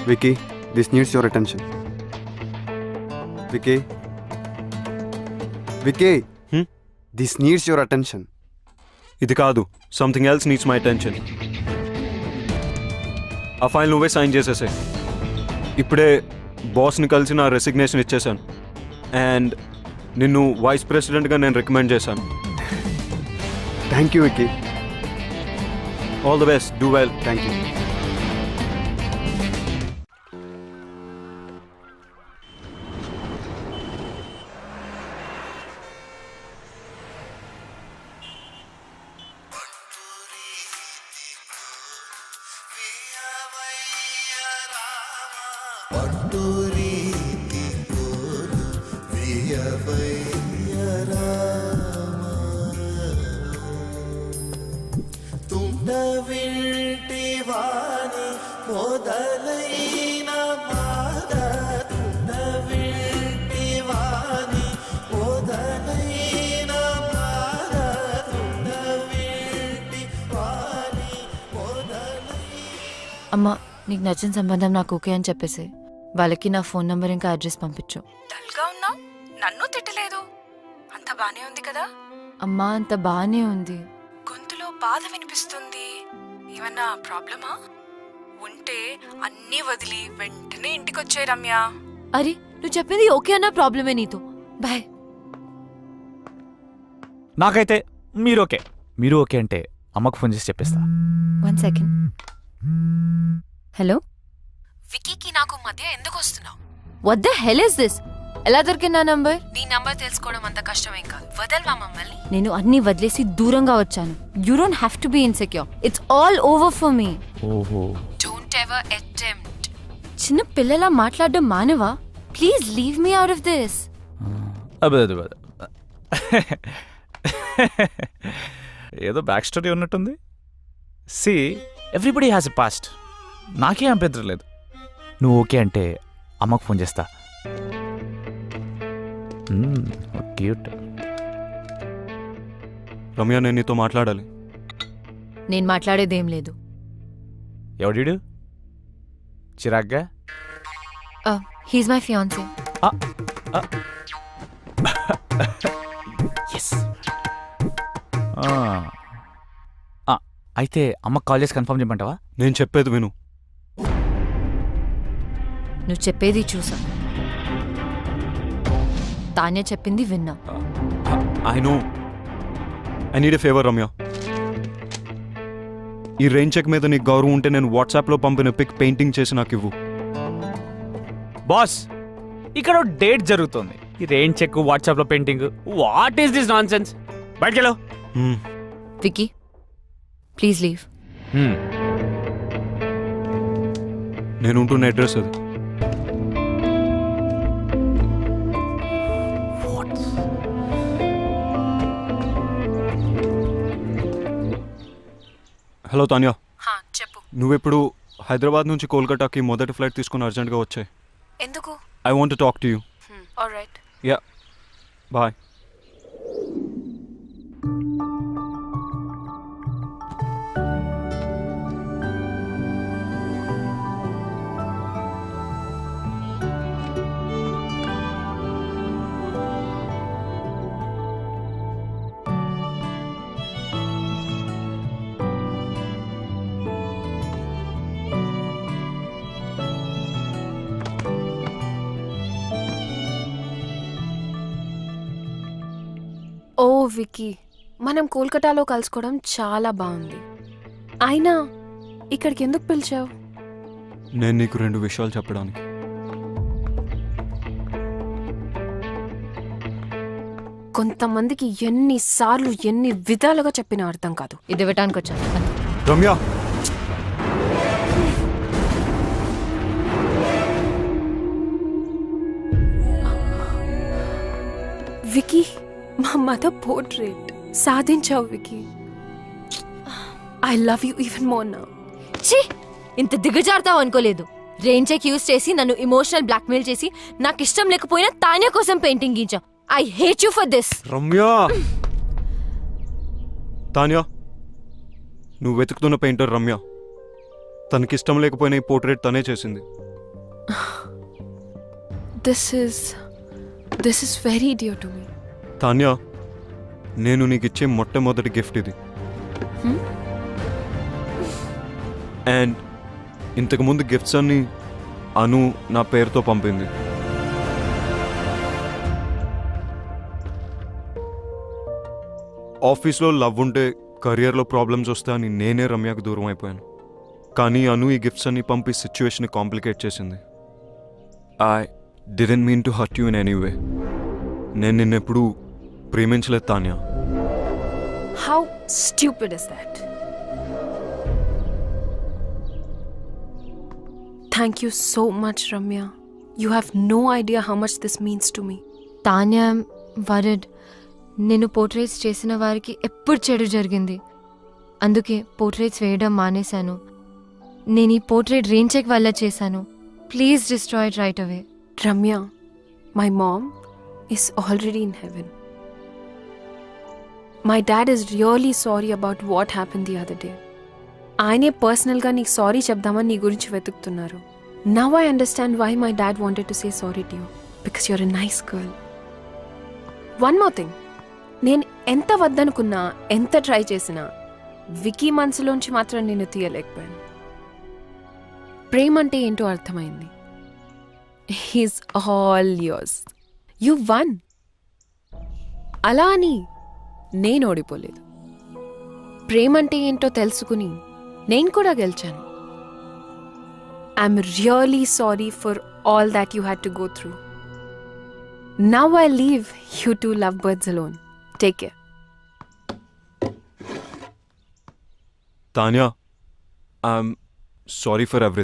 Vicky, this needs your attention. Vicky. Vicky. This needs your attention. ఇది కాదు, something else needs my attention. ఆ file నువ్వే sign చేసేసే. ఇప్పుడే బాస్ని కలిసి నా రెసిగ్నేషన్ ఇచ్చేసాను అండ్ నిన్ను వైస్ ప్రెసిడెంట్గా నేను రికమెండ్ చేశాను. Thank you, Vicky. All the best, do well. Thank you. అమ్మా, నీకు నచ్చిన సంబంధం నాకు ఓకే అని చెప్పేసి వాళ్ళకి నా ఫోన్ నంబర్ ఇంకా అడ్రస్ పంపించు. డల్గా ఉన్నావు, నన్ను తిట్టలేదు, అంత బానే ఉంది కదా? అమ్మా, అంత బానే ఉంది. గొంతులో బాధ వినిపిస్తుంది, ఏమన్నా ప్రాబ్లమా? ఉంటే అన్నీ వదిలి వెంటనే ఇంటికొచ్చే రమ్య. అరే, నువ్వు చెప్పింది ఓకే అన్న ప్రాబ్లమే నీతో. బాయ్. నాకైతే మీరు ఓకే అంటే అమ్మకు ఫోన్ చేసి చెప్పేస్తా. 1 సెకండ్. హలో, వికీకి నాకు మధ్య ఎందుకు వస్తున్నావు? What the hell is this? ఎలా దొరికింది నా నంబర్? నీ నంబర్ తెలుసుకోవడం అంత కష్టమేం కాదు. వదల్వా మమ్మల్ని. నేను అన్ని వదిలేసి దూరంగా వచ్చాను. You don't have to be insecure. It's all over for me. ఓహో, డోంట్ ఎవర్ అటెంప్ట్. చిన్న పిల్లలా మాట్లాడడం మానవా? Please leave me out of this. అబ్బే ఏదో బ్యాక్ స్టోరీ ఉన్నట్టుంది. See, everybody has a past. నాకేం అభ్యంతరం లేదు. నువ్వు ఓకే అంటే అమ్మకు ఫోన్ చేస్తా. క్యూట్. రమ్య, నేను నీతో మాట్లాడాలి. నేను మాట్లాడేదేం లేదు. ఎవడీడు? చిరాగ్గా? He's my fiancee. అయితే అమ్మకు కాల్ చేసి కన్ఫర్మ్ చేయమంటావా? నేను చెప్పేది విను. నువ్వు చెప్పేది చూసా, తానే చెప్పింది విన్నా. I know. I need a favour Ramya. ఈ రెయిన్ చెక్ మీద నీకు గౌరవం ఉంటే నేను వాట్సాప్లో పంపిన పిక్ పెయింటింగ్ చేసి నాకు ఇవ్వు. బాస్, ఇక్కడ డేట్ జరుగుతుంది. ఈ రెయిన్ చెక్, వాట్సాప్లో పెయింటింగ్, వాట్ ఈస్ దిస్ నాన్ సెన్స్? బయటకెళ్ళు. Vicky, please leave. నేను ఉంటున్న అడ్రస్ అది. హలో తాన్యా, చెప్పు. నువ్వెప్పుడు హైదరాబాద్ నుంచి కోల్కతాకి మొదటి ఫ్లైట్ తీసుకుని అర్జెంట్గా వచ్చాయి. ఎందుకు? I want to talk to you. Alright. Yeah, bye. ఓ వికీ, మనం కోల్కతాలో కలుసుకోవడం చాలా బాగుంది. అయినా ఇక్కడికి ఎందుకు పిలిచావు? నేను నీకు 2 విషయాలు చెప్పడానికి. కొంతమందికి ఎన్నిసార్లు ఎన్ని విధాలుగా చెప్పినా అర్థం కాదు. ఇది ఇవ్వటానికి వచ్చాను. రమ్య, వికీ, మా మదర్ పోర్ట్రేట్ సాధించావు Vicky. I love you even more now. ఛీ, ఇంత దిగజారుతావు అనుకోలేదు. రెయిన్ చెక్ యూజ్ చేసి నన్ను ఇమోషనల్ బ్లాక్మెయిల్ చేసి నాకు ఇష్టం లేకపోయినా తానే కోసం పెయింటింగ్ గీంచావు. I hate you for this. Ramya, Tanya, నువ్వు వెతుకుతున్న పెయింటర్ రమ్య. తనకిష్టం లేకపోయినా ఈ పోర్ట్రేట్ తనే చేసింది. This is very dear to me. Tanya, నేను నీకు ఇచ్చే మొట్టమొదటి గిఫ్ట్ ఇది. అండ్ ఇంతకుముందు గిఫ్ట్స్ అన్ని అను నా పేరుతో పంపింది. ఆఫీస్లో లవ్ ఉంటే కెరియర్లో ప్రాబ్లమ్స్ వస్తాయని నేనే రమ్యకు దూరం అయిపోయాను. కానీ అను ఈ గిఫ్ట్స్ అన్ని పంపి సిచ్యువేషన్ కాంప్లికేట్ చేసింది. I didn't mean to hurt you in any way. నేను నిన్నెప్పుడు ప్రేమించలేదు Tanya. How stupid is that? Thank you so much, Ramya. You have no idea how much this means to me. Tanya word. నేను portraits చేసిన వారికి ఎప్పుడు చెడు జరిగింది. అందుకే portraits వేయడం మానేశాను. నేను ఈ పోర్ట్రేట్ రెయిన్ చెక్ వల్ల చేశాను. Please destroy it right away. Ramya, my mom is already in heaven. My dad is really sorry about what happened the other day. ఆయనే పర్సనల్గా నీకు సారీ చెప్దామని నీ గురించి వెతుకుతున్నారు. Now I understand why my dad wanted to say sorry to you. Because you're a nice girl. One more thing. నేను ఎంత వద్దనుకున్నా, ఎంత ట్రై చేసినా వికీ మనసులోంచి మాత్రం నేను తీయలేకపోయాను. ప్రేమ అంటే ఏంటో అర్థమైంది. He's all yours. You one. అలా అని నేను ఓడిపోలేదు. ప్రేమ అంటే ఏంటో తెలుసుకుని నేను కూడా గెలిచాను. I'm really sorry for all that you had to go through. Now I leave you two love birds alone. Take care. Tanya, I'm sorry for everything.